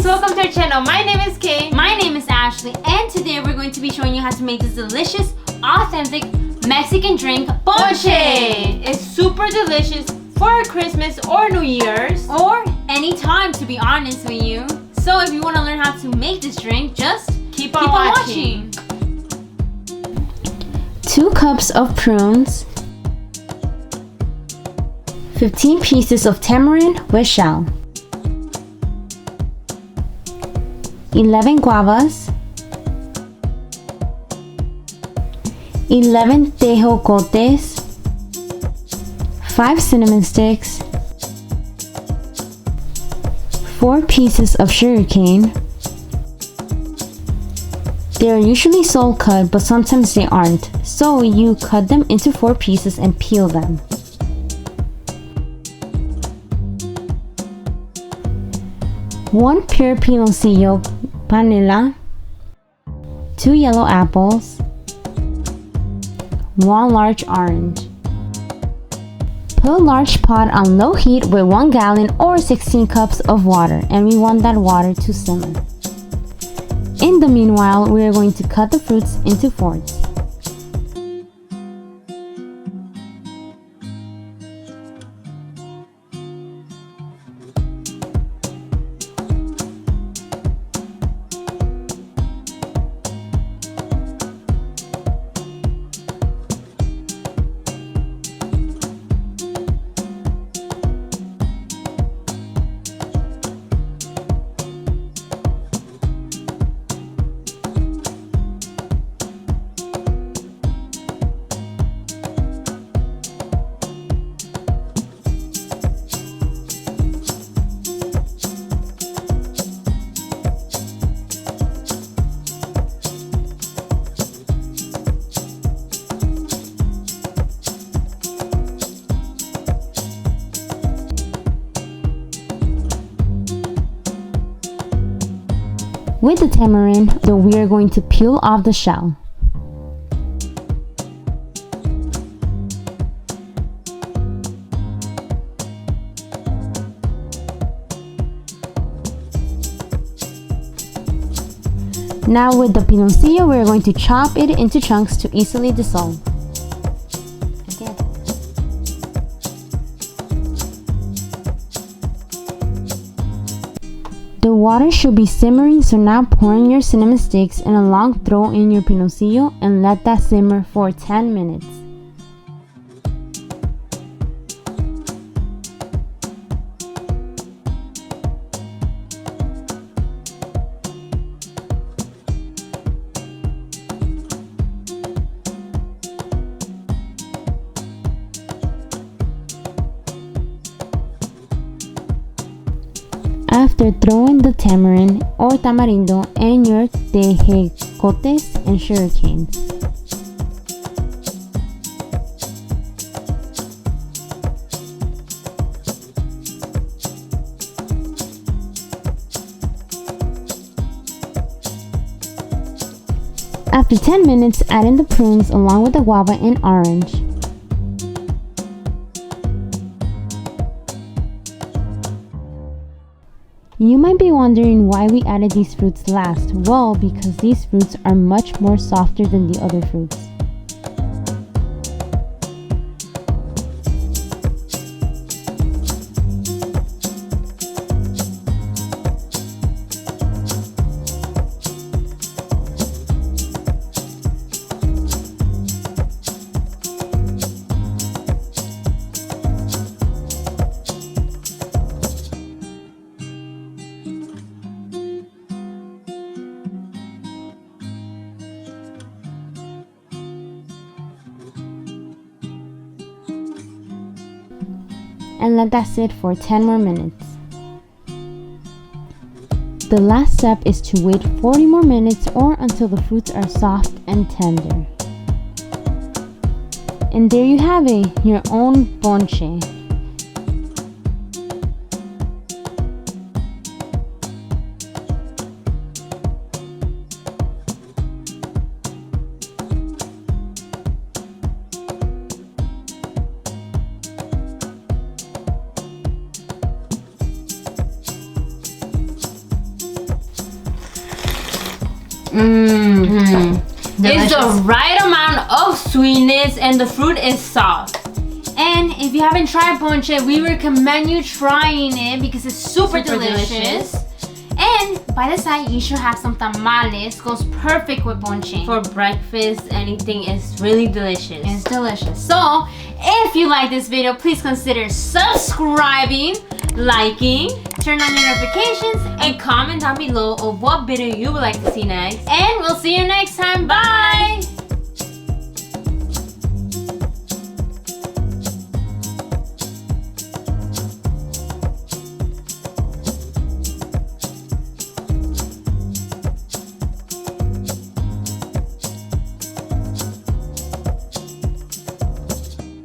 welcome to our channel. My name is Kay. My name is Ashley, and today we're going to be showing you how to make this delicious, authentic Mexican drink, Ponche. It's super delicious for Christmas or New Year's. Or any time, to be honest with you. So if you want to learn how to make this drink, just Keep on watching. 2 cups of prunes, 15 pieces of tamarind with shell, 11 guavas, 11 tejocotes, 5 cinnamon sticks, 4 pieces of sugarcane. They are usually salt cut, but sometimes they aren't, so you cut them into 4 pieces and peel them. 1 pure Piloncillo Panela, 2 yellow apples, 1 large orange. Put a large pot on low heat with 1 gallon or 16 cups of water, and we want that water to simmer. In the meanwhile, we are going to cut the fruits into fourths. With the tamarind, we are going to peel off the shell. Now with the piloncillo, we are going to chop it into chunks to easily dissolve. The water should be simmering, so now pour in your cinnamon sticks and along throw in your piloncillo and let that simmer for 10 minutes. After throwing the tamarind or tamarindo and your tejocotes and sugarcane. After 10 minutes, add in the prunes along with the guava and orange. You might be wondering why we added these fruits last. Well, because these fruits are much more softer than the other fruits. And let that sit for 10 more minutes. The last step is to wait 40 more minutes or until the fruits are soft and tender. And there you have it, your own ponche. It's the right amount of sweetness and the fruit is soft. And if you haven't tried ponche, we recommend you trying it because it's super delicious. And by the side, you should have some tamales. Goes perfect with ponche. For breakfast, anything is really delicious. It's delicious. So, if you like this video, please consider subscribing, Liking, turn on your notifications, and comment down below of what video you would like to see next. and we'll see you next time. Bye!